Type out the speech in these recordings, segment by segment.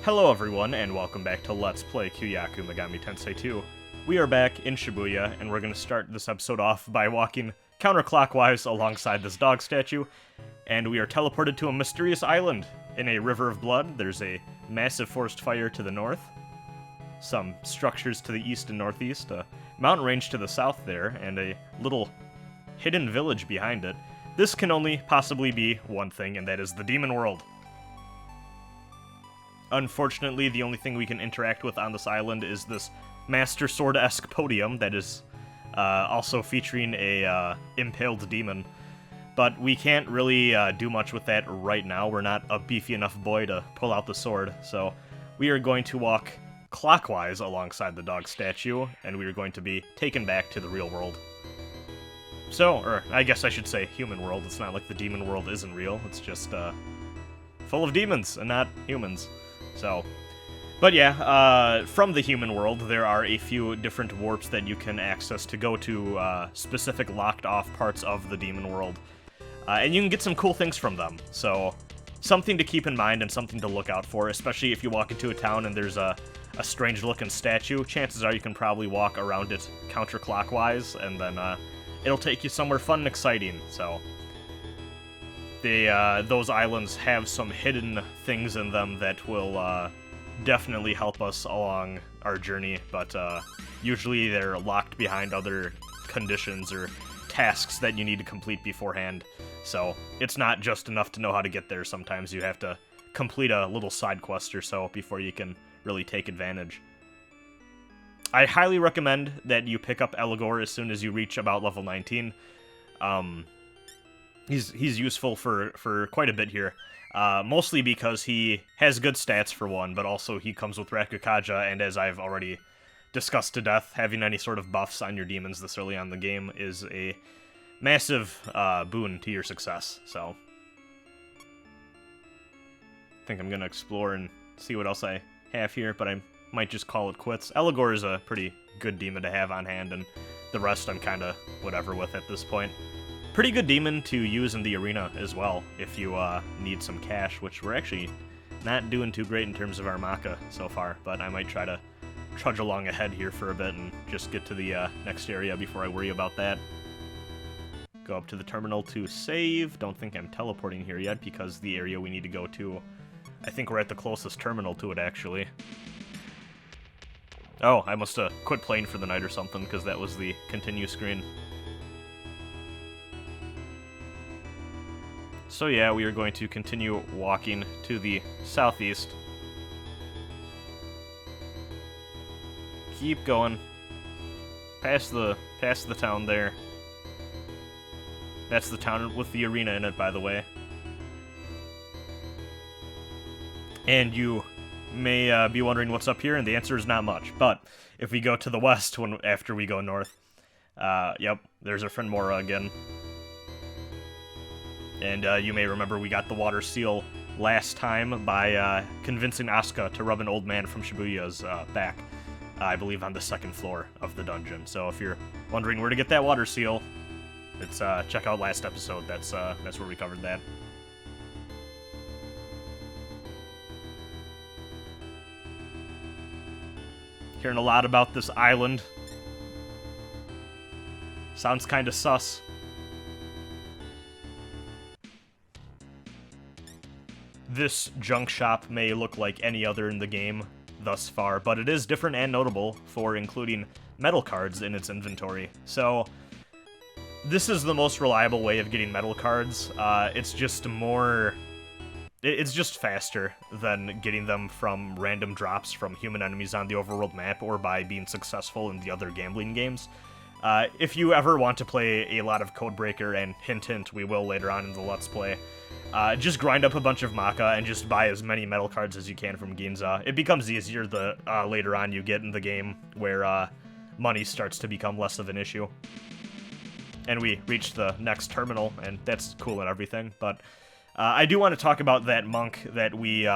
Hello everyone, and welcome back to Let's Play Kyuuyaku Megami Tensei 2. We are back in Shibuya, and we're going to start this episode off by walking counterclockwise alongside this dog statue, and we are teleported to a mysterious island in a river of blood. There's a massive forest fire to the north, some structures to the east and northeast, a mountain range to the south there, and a little hidden village behind it. This can only possibly be one thing, and that is the demon world. Unfortunately, the only thing we can interact with on this island is this Master Sword-esque podium that is also featuring a impaled demon. But we can't really do much with that right now. We're not a beefy enough boy to pull out the sword, so we are going to walk clockwise alongside the dog statue, and we are going to be taken back to the real world. So, or I guess I should say human world. It's not like the demon world isn't real. It's just full of demons and not humans. So, but yeah, from the human world, there are a few different warps that you can access to go to specific locked-off parts of the demon world. And you can get some cool things from them, so something to keep in mind and something to look out for, especially if you walk into a town and there's a strange-looking statue. Chances are you can probably walk around it counterclockwise, and then it'll take you somewhere fun and exciting, so... those islands have some hidden things in them that will definitely help us along our journey, but usually they're locked behind other conditions or tasks that you need to complete beforehand. So it's not just enough to know how to get there. Sometimes you have to complete a little side quest or so before you can really take advantage. I highly recommend that you pick up Eligor as soon as you reach about level 19. He's useful for quite a bit here, mostly because he has good stats for one, but also he comes with Rakukaja, and as I've already discussed to death, having any sort of buffs on your demons this early on in the game is a massive boon to your success, so... I think I'm going to explore and see what else I have here, but I might just call it quits. Eligor is a pretty good demon to have on hand, and the rest I'm kind of whatever with at this point. Pretty good demon to use in the arena as well, if you need some cash, which we're actually not doing too great in terms of our Maka so far, but I might try to trudge along ahead here for a bit and just get to the next area before I worry about that. Go up to the terminal to save. Don't think I'm teleporting here yet, because the area we need to go to, I think we're at the closest terminal to it, actually. Oh, I must have quit playing for the night or something, because that was the continue screen. So yeah, we are going to continue walking to the southeast. Keep going. Past the town there. That's the town with the arena in it, by the way. And you may be wondering what's up here, and the answer is not much. But if we go to the west after we go north, yep, there's our friend Mora again. And you may remember we got the water seal last time by convincing Asuka to rub an old man from Shibuya's back, I believe on the second floor of the dungeon. So if you're wondering where to get that water seal, it's check out last episode. That's where we covered that. Hearing a lot about this island. Sounds kind of sus. This junk shop may look like any other in the game thus far, but it is different and notable for including metal cards in its inventory. So, this is the most reliable way of getting metal cards. It's just more... It's just faster than getting them from random drops from human enemies on the overworld map or by being successful in the other gambling games. If you ever want to play a lot of Codebreaker, and hint hint, we will later on in the Let's Play, just grind up a bunch of Maka and just buy as many metal cards as you can from Ginza. It becomes easier the later on you get in the game, where money starts to become less of an issue. And we reached the next terminal, and that's cool and everything, but I do want to talk about that monk that we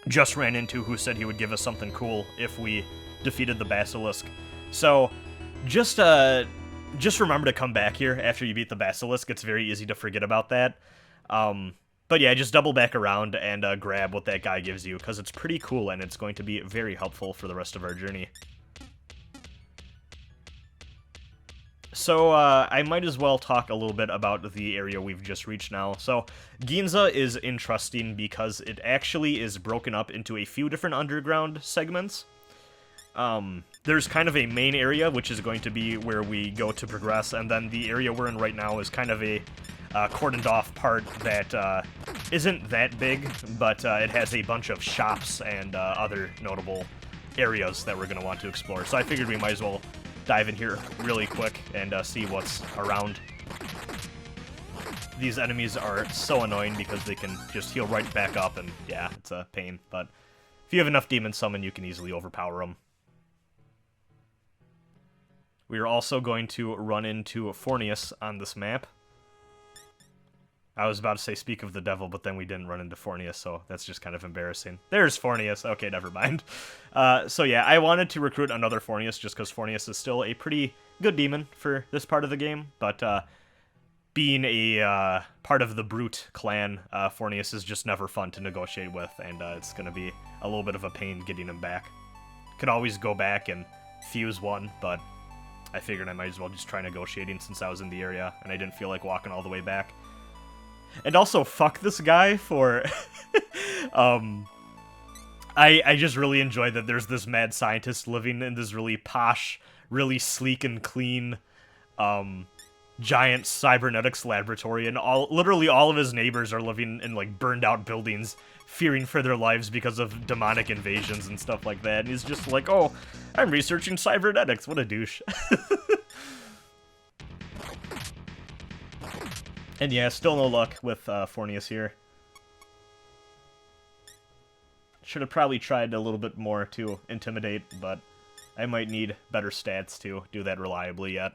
just ran into who said he would give us something cool if we defeated the Basilisk. So, just remember to come back here after you beat the Basilisk. It's very easy to forget about that. But yeah, just double back around and grab what that guy gives you, because it's pretty cool and it's going to be very helpful for the rest of our journey. So, I might as well talk a little bit about the area we've just reached now. So, Ginza is interesting because it actually is broken up into a few different underground segments. There's kind of a main area, which is going to be where we go to progress, and then the area we're in right now is kind of a cordoned off part that isn't that big, but it has a bunch of shops and other notable areas that we're going to want to explore. So I figured we might as well dive in here really quick and see what's around. These enemies are so annoying because they can just heal right back up, and yeah, it's a pain. But if you have enough demon summon, you can easily overpower them. We are also going to run into Fornius on this map. I was about to say speak of the devil, but then we didn't run into Fornius, so that's just kind of embarrassing. There's Fornius. Okay, never mind. So yeah, I wanted to recruit another Fornius just because Fornius is still a pretty good demon for this part of the game, but being a part of the Brute clan, Fornius is just never fun to negotiate with, and it's going to be a little bit of a pain getting him back. Could always go back and fuse one, but I figured I might as well just try negotiating since I was in the area, and I didn't feel like walking all the way back. And also, fuck this guy for... I just really enjoy that there's this mad scientist living in this really posh, really sleek and clean, giant cybernetics laboratory, and literally all of his neighbors are living in, like, burned-out buildings, fearing for their lives because of demonic invasions and stuff like that, and he's just like, oh, I'm researching cybernetics, what a douche. And yeah, still no luck with Fornius here. Should have probably tried a little bit more to intimidate, but I might need better stats to do that reliably yet.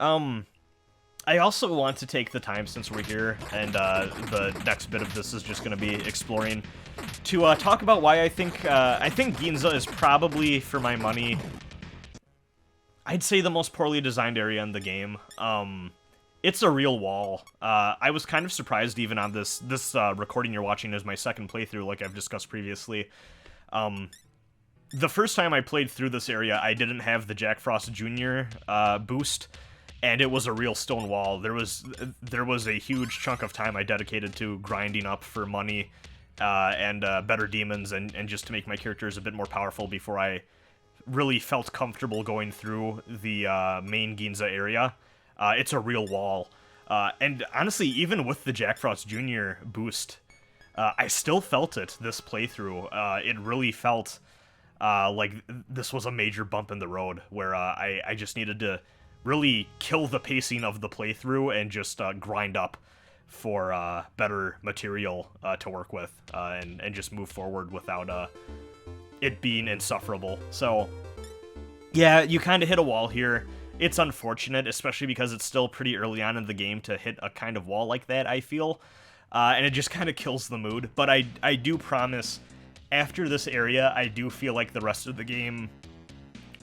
I also want to take the time, since we're here, and the next bit of this is just going to be exploring, to talk about why I think Ginza is probably, for my money, I'd say the most poorly designed area in the game. It's a real wall. I was kind of surprised even on this recording you're watching is my second playthrough, like I've discussed previously. The first time I played through this area, I didn't have the Jack Frost Jr. Boost, and it was a real stone wall. There was a huge chunk of time I dedicated to grinding up for money and better demons, and just to make my characters a bit more powerful before I really felt comfortable going through the main Ginza area. It's a real wall. And honestly, even with the Jack Frost Jr. boost, I still felt it this playthrough. It really felt like this was a major bump in the road, where I just needed to really kill the pacing of the playthrough and just grind up for better material to work with, and just move forward without it being insufferable. So, yeah, you kind of hit a wall here. It's unfortunate, especially because it's still pretty early on in the game to hit a kind of wall like that, I feel. And it just kind of kills the mood. But I do promise, after this area, I do feel like the rest of the game,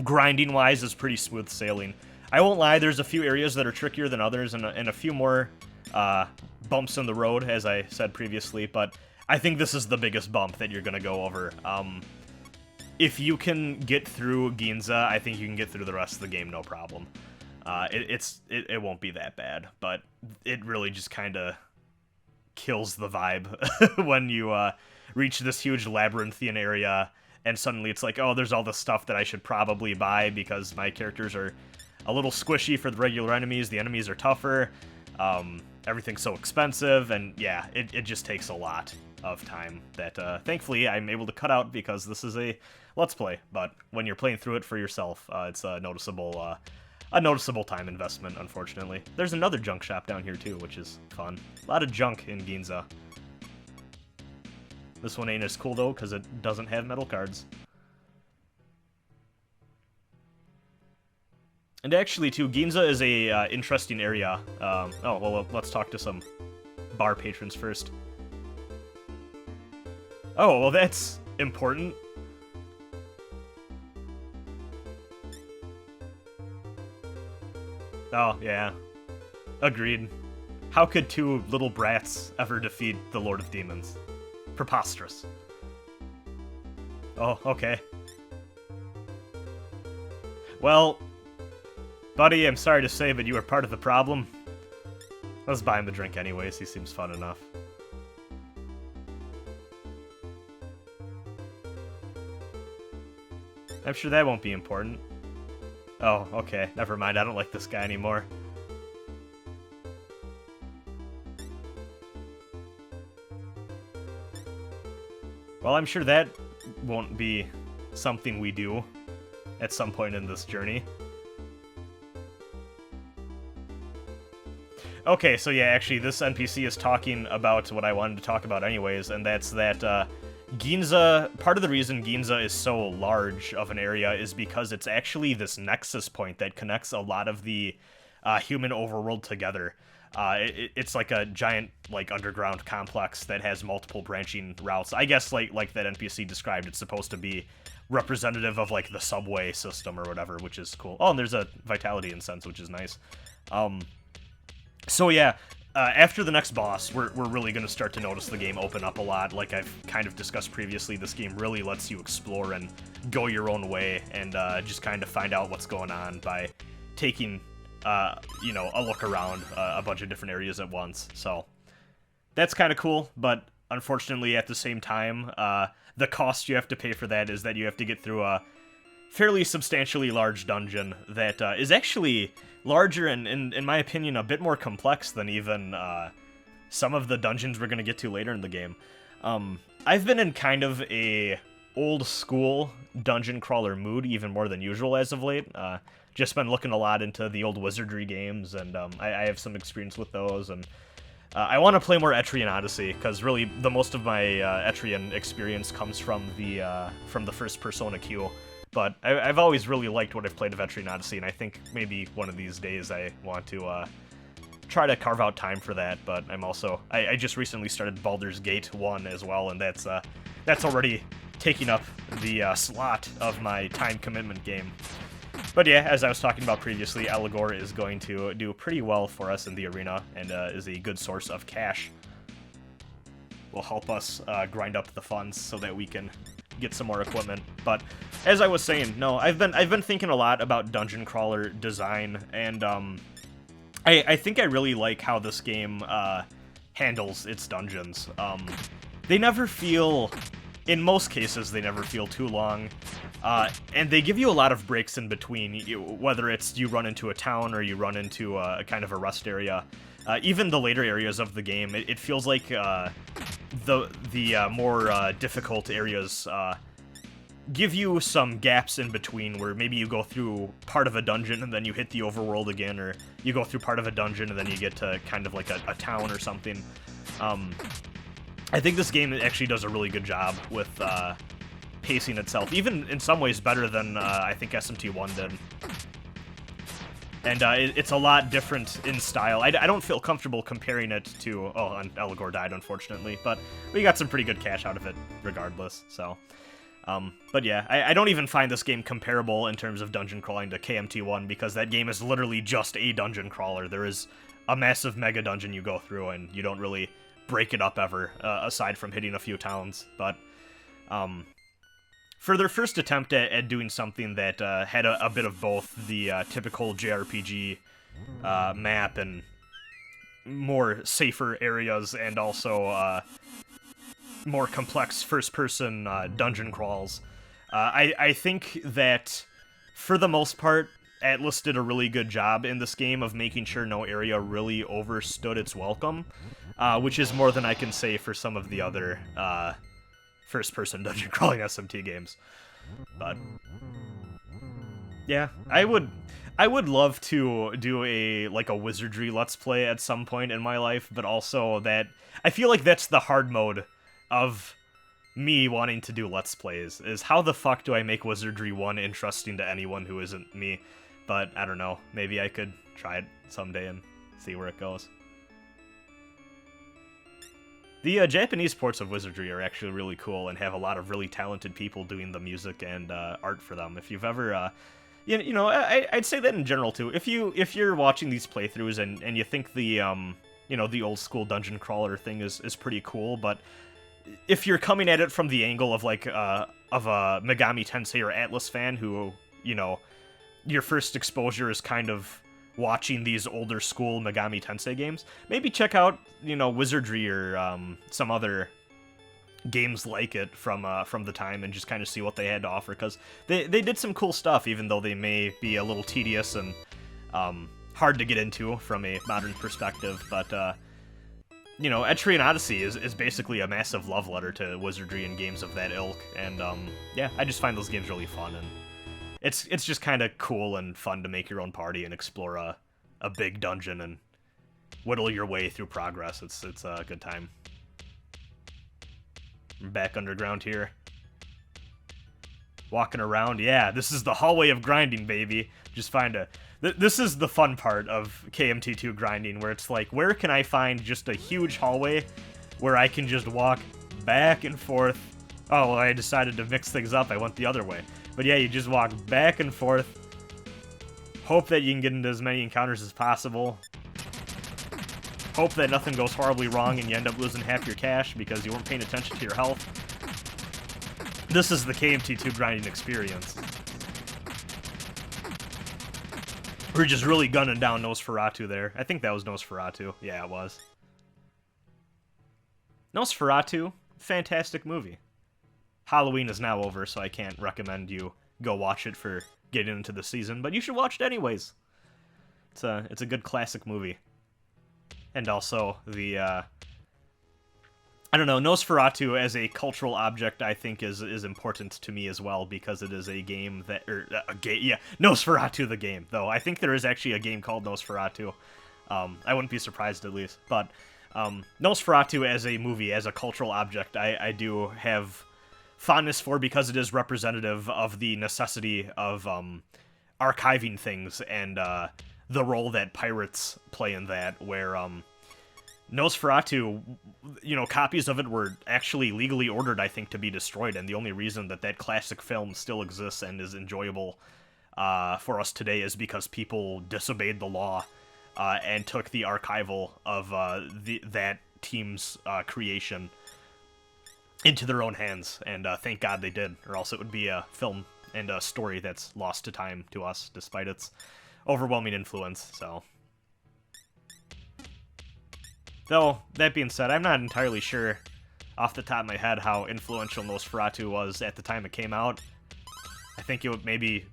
grinding-wise, is pretty smooth sailing. I won't lie, there's a few areas that are trickier than others, and a few more bumps in the road, as I said previously, but I think this is the biggest bump that you're going to go over. If you can get through Ginza, I think you can get through the rest of the game no problem. It won't be that bad, but it really just kind of kills the vibe when you reach this huge labyrinthine area, and suddenly it's like, oh, there's all this stuff that I should probably buy because my characters are a little squishy for the regular enemies, the enemies are tougher, everything's so expensive, and yeah, it just takes a lot of time that thankfully I'm able to cut out because this is a Let's Play, but when you're playing through it for yourself, it's a noticeable time investment, unfortunately. There's another junk shop down here too, which is fun. A lot of junk in Ginza. This one ain't as cool though, because it doesn't have metal cards. And actually too, Ginza is a interesting area. Oh, well, let's talk to some bar patrons first. Oh, well, that's important. Oh, yeah. Agreed. How could two little brats ever defeat the Lord of Demons? Preposterous. Oh, okay. Well, buddy, I'm sorry to say, but you were part of the problem. Let's buy him the drink anyways, he seems fun enough. I'm sure that won't be important. Oh, okay, never mind, I don't like this guy anymore. Well, I'm sure that won't be something we do at some point in this journey. Okay, so yeah, actually, this NPC is talking about what I wanted to talk about anyways, and that's that, Ginza, part of the reason Ginza is so large of an area is because it's actually this nexus point that connects a lot of the human overworld together. It's like a giant, like, underground complex that has multiple branching routes. I guess, like that NPC described, it's supposed to be representative of, like, the subway system or whatever, which is cool. Oh, and there's a vitality incense, which is nice. So yeah, after the next boss, we're really going to start to notice the game open up a lot. Like I've kind of discussed previously, this game really lets you explore and go your own way and just kind of find out what's going on by taking, you know, a look around a bunch of different areas at once. So that's kind of cool, but unfortunately at the same time, the cost you have to pay for that is that you have to get through a fairly substantially large dungeon that is actually larger and, in my opinion, a bit more complex than even some of the dungeons we're going to get to later in the game. I've been in kind of a old-school dungeon crawler mood, even more than usual as of late. Just been looking a lot into the old wizardry games, and I have some experience with those, and I want to play more Etrian Odyssey, because really the most of my Etrian experience comes from the first Persona Q. But I've always really liked what I've played of Etrian Odyssey, and I think maybe one of these days I want to try to carve out time for that. But I'm also I just recently started Baldur's Gate 1 as well, and that's already taking up the slot of my time commitment game. But yeah, as I was talking about previously, Eligor is going to do pretty well for us in the arena, and is a good source of cash. Will help us grind up the funds so that we can get some more equipment. But as I was saying, no, I've been thinking a lot about dungeon crawler design, and I think I really like how this game handles its dungeons. They never feel, in most cases, they never feel too long, and they give you a lot of breaks in between, whether it's you run into a town or you run into a kind of a rest area. Even the later areas of the game, it feels like the more difficult areas give you some gaps in between where maybe you go through part of a dungeon and then you hit the overworld again, or you go through part of a dungeon and then you get to kind of like a town or something. I think this game actually does a really good job with pacing itself, even in some ways better than I think SMT1 did. And it's a lot different in style. I don't feel comfortable comparing it to... Oh, and Eligor died, unfortunately. But we got some pretty good cash out of it, regardless. So, but yeah, I don't even find this game comparable in terms of dungeon crawling to KMT1, because that game is literally just a dungeon crawler. There is a massive mega dungeon you go through, and you don't really break it up ever, aside from hitting a few towns. But... for their first attempt at doing something that had a bit of both the typical JRPG map and more safer areas, and also more complex first-person dungeon crawls, I think that, for the most part, Atlus did a really good job in this game of making sure no area really overstood its welcome, which is more than I can say for some of the other... first-person dungeon crawling SMT games. But yeah, I would love to do a wizardry let's play at some point in my life, but also that I feel like that's the hard mode of me wanting to do let's plays, is how the fuck do I make Wizardry 1 interesting to anyone who isn't me? But I don't know, maybe I could try it someday and see where it goes. The Japanese ports of Wizardry are actually really cool and have a lot of really talented people doing the music and art for them. If you've ever, I'd say that in general too. If you're watching these playthroughs and you think the the old school dungeon crawler thing is pretty cool, but if you're coming at it from the angle of like of a Megami Tensei or Atlas fan who, your first exposure is kind of watching these older school Megami Tensei games, maybe check out, Wizardry or some other games like it from the time and just kind of see what they had to offer, because they did some cool stuff, even though they may be a little tedious and hard to get into from a modern perspective. But Etrian Odyssey is basically a massive love letter to Wizardry and games of that ilk, and yeah, I just find those games really fun, and it's just kind of cool and fun to make your own party and explore a big dungeon and whittle your way through progress. It's a good time. I'm back underground here. Walking around, yeah, this is the hallway of grinding, baby. Just find this is the fun part of KMT2 grinding, where it's like, where can I find just a huge hallway where I can just walk back and forth? Oh, well, I decided to mix things up. I went the other way. But yeah, you just walk back and forth. Hope that you can get into as many encounters as possible. Hope that nothing goes horribly wrong and you end up losing half your cash because you weren't paying attention to your health. This is the KMT2 grinding experience. We're just really gunning down Nosferatu there. I think that was Nosferatu. Yeah, it was. Nosferatu, fantastic movie. Halloween is now over, so I can't recommend you go watch it for getting into the season, but you should watch it anyways. It's a good classic movie. And also the I don't know, Nosferatu as a cultural object I think is important to me as well, because it is a game that Nosferatu the game, though I think there is actually a game called Nosferatu. I wouldn't be surprised at least, but Nosferatu as a movie, as a cultural object, I do have fondness for, because it is representative of the necessity of archiving things and the role that pirates play in that, where Nosferatu, copies of it were actually legally ordered, I think, to be destroyed, and the only reason that that film still exists and is enjoyable for us today is because people disobeyed the law and took the archival of that team's creation into their own hands, and thank God they did, or else it would be a film and a story that's lost to time to us, despite its overwhelming influence. So, though, that being said, I'm not entirely sure off the top of my head how influential Nosferatu was at the time it came out. I think it would maybe,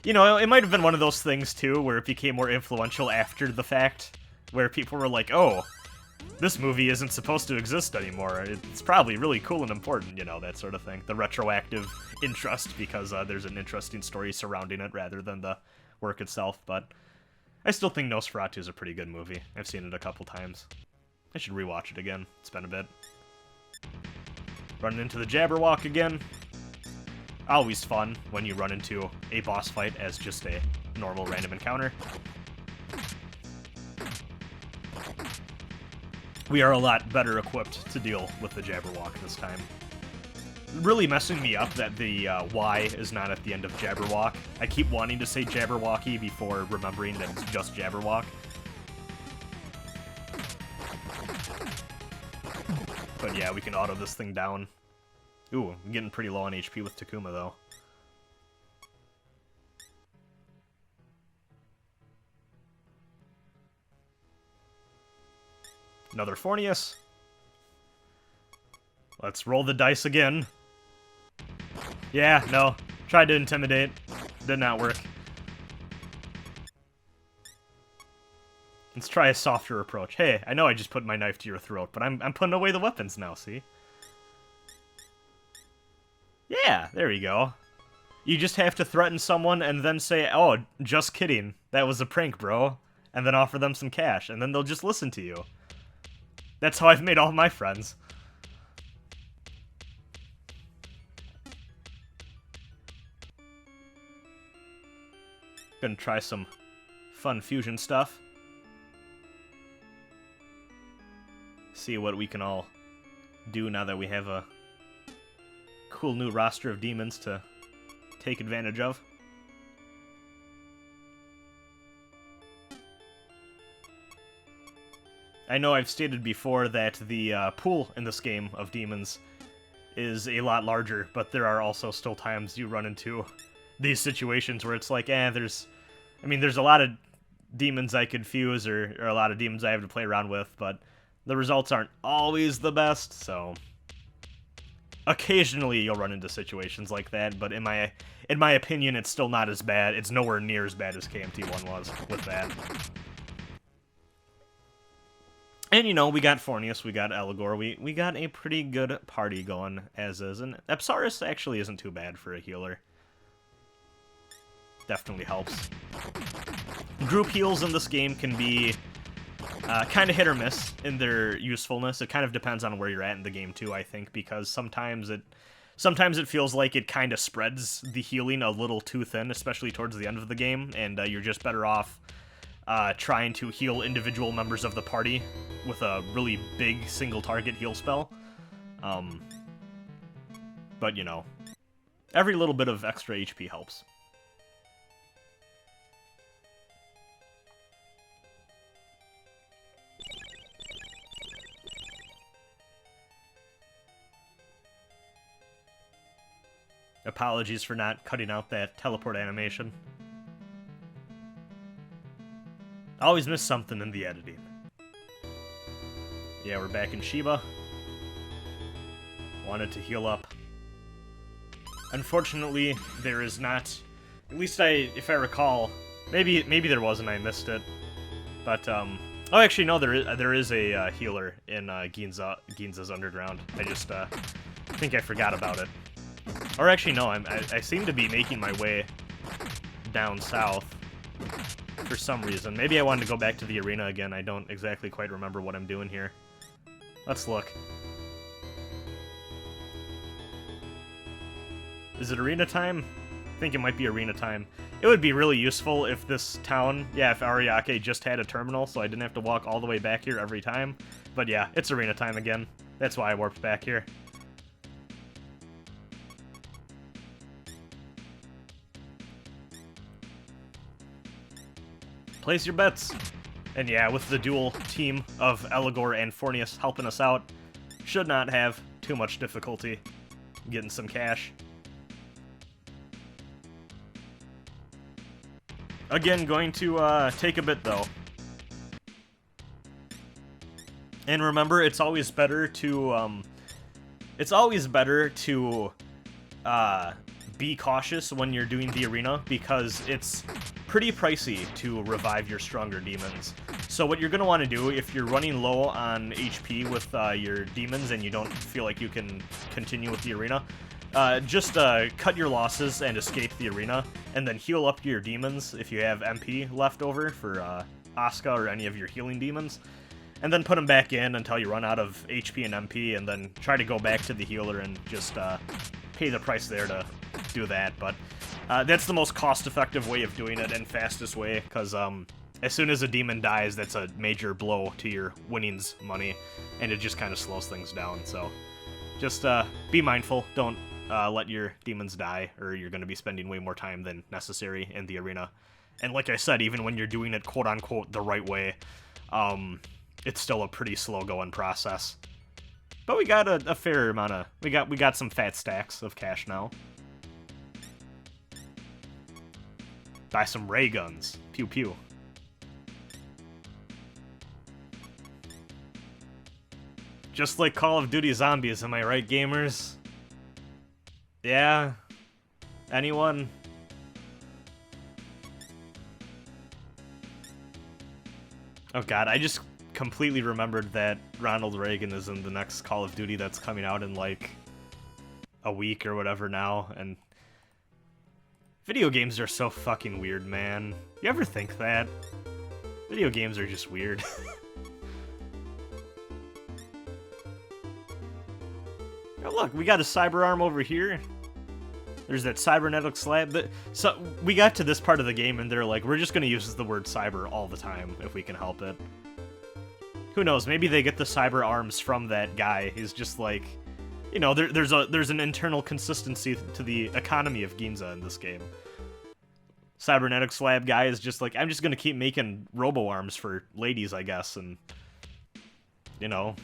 it might have been one of those things too, where it became more influential after the fact, where people were like, oh, this movie isn't supposed to exist anymore. It's probably really cool and important, that sort of thing. The retroactive interest, because there's an interesting story surrounding it rather than the work itself. But I still think Nosferatu is a pretty good movie. I've seen it a couple times. I should rewatch it again. It's been a bit. Running into the Jabberwock again. Always fun when you run into a boss fight as just a normal random encounter. We are a lot better equipped to deal with the Jabberwock this time. Really messing me up that the Y is not at the end of Jabberwock. I keep wanting to say Jabberwocky before remembering that it's just Jabberwock. But yeah, we can auto this thing down. Ooh, I'm getting pretty low on HP with Takuma, though. Another Fornius. Let's roll the dice again. Yeah, no. Tried to intimidate. Did not work. Let's try a softer approach. Hey, I know I just put my knife to your throat, but I'm putting away the weapons now, see? Yeah, there we go. You just have to threaten someone and then say, oh, just kidding. That was a prank, bro. And then offer them some cash, and then they'll just listen to you. That's how I've made all my friends. Gonna try some fun fusion stuff. See what we can all do now that we have a cool new roster of demons to take advantage of. I know I've stated before that the pool in this game of demons is a lot larger, but there are also still times you run into these situations where it's like, there's a lot of demons I could fuse, or a lot of demons I have to play around with, but the results aren't always the best, so occasionally you'll run into situations like that, but in my opinion, it's still not as bad. It's nowhere near as bad as KMT1 was with that. And, we got Fornius, we got Eligor, we got a pretty good party going as is, and Epsaris actually isn't too bad for a healer. Definitely helps. Group heals in this game can be kind of hit or miss in their usefulness. It kind of depends on where you're at in the game too, I think, because sometimes it feels like it kind of spreads the healing a little too thin, especially towards the end of the game, and you're just better off trying to heal individual members of the party with a really big single target heal spell. But, every little bit of extra HP helps. Apologies for not cutting out that teleport animation. Always miss something in the editing. Yeah, we're back in Shiba. Wanted to heal up. Unfortunately, there is not... At least if I recall, maybe there was and I missed it. But, oh, actually, no, there is a healer in Ginza's Underground. I just think I forgot about it. Or actually, no, I seem to be making my way down south for some reason. Maybe I wanted to go back to the arena again. I don't exactly quite remember what I'm doing here. Let's look. Is it arena time? I think it might be arena time. It would be really useful if this town, if Ariake just had a terminal, so I didn't have to walk all the way back here every time. But yeah, it's arena time again. That's why I warped back here. Place your bets. And yeah, with the dual team of Eligor and Fornius helping us out, should not have too much difficulty getting some cash. Again, going to take a bit though. And remember, it's always better to be cautious when you're doing the arena, because it's pretty pricey to revive your stronger demons. So what you're going to want to do, if you're running low on HP with your demons and you don't feel like you can continue with the arena, just cut your losses and escape the arena, and then heal up your demons if you have MP left over for Asuka or any of your healing demons, and then put them back in until you run out of HP and MP, and then try to go back to the healer and just pay the price there to do that. But that's the most cost-effective way of doing it and fastest way, because as soon as a demon dies, that's a major blow to your winnings money, and it just kind of slows things down. So just be mindful. Don't let your demons die, or you're going to be spending way more time than necessary in the arena. And like I said, even when you're doing it quote-unquote the right way, it's still a pretty slow-going process. But we got a fair amount of... We got some fat stacks of cash now. Buy some ray guns. Pew pew. Just like Call of Duty Zombies, am I right, gamers? Yeah? Anyone? Oh god, I just completely remembered that Ronald Reagan is in the next Call of Duty that's coming out in like a week or whatever now, and video games are so fucking weird, man. You ever think that? Video games are just weird. Oh look, we got a cyber arm over here. There's that cybernetic slab. So we got to this part of the game and they're like, we're just gonna use the word cyber all the time if we can help it. Who knows? Maybe they get the cyber arms from that guy. He's just like, you know, there's an internal consistency to the economy of Ginza in this game. Cybernetic slab guy is just like, I'm just gonna keep making robo arms for ladies, I guess, and you know,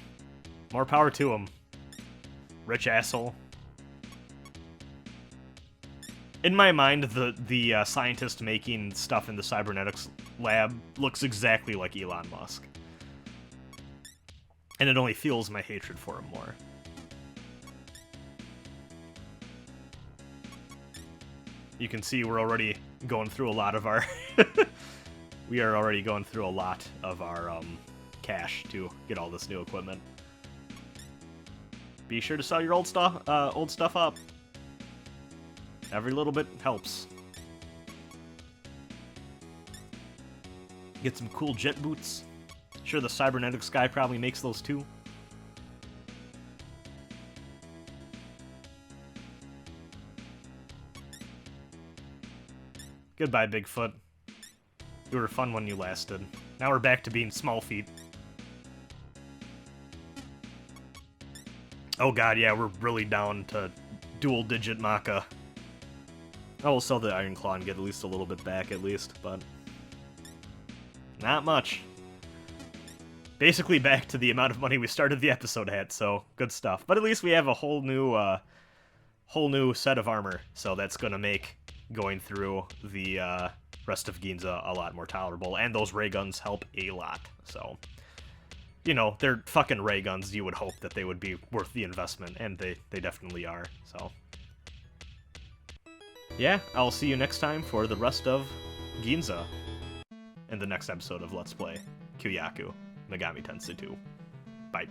more power to him. Rich asshole. In my mind, the scientist making stuff in the cybernetics lab looks exactly like Elon Musk. And it only fuels my hatred for him more. You can see we're already going through a lot of our... we are already going through a lot of our cash to get all this new equipment. Be sure to sell your old stuff up. Every little bit helps. Get some cool jet boots. Sure, the cybernetics guy probably makes those too. Goodbye, Bigfoot. You were fun when you lasted. Now we're back to being small feet. Oh god, yeah, we're really down to dual-digit Maka. I will sell the Iron Claw and get at least a little bit back, at least, but... not much. Basically back to the amount of money we started the episode at, so good stuff. But at least we have a whole new set of armor, so that's gonna make going through the rest of Ginza a lot more tolerable, and those ray guns help a lot, so... you know, they're fucking ray guns, you would hope that they would be worth the investment, and they definitely are, so... yeah, I'll see you next time for the rest of Ginza in the next episode of Let's Play Kyuuyaku Megami Tensei 2. Bye.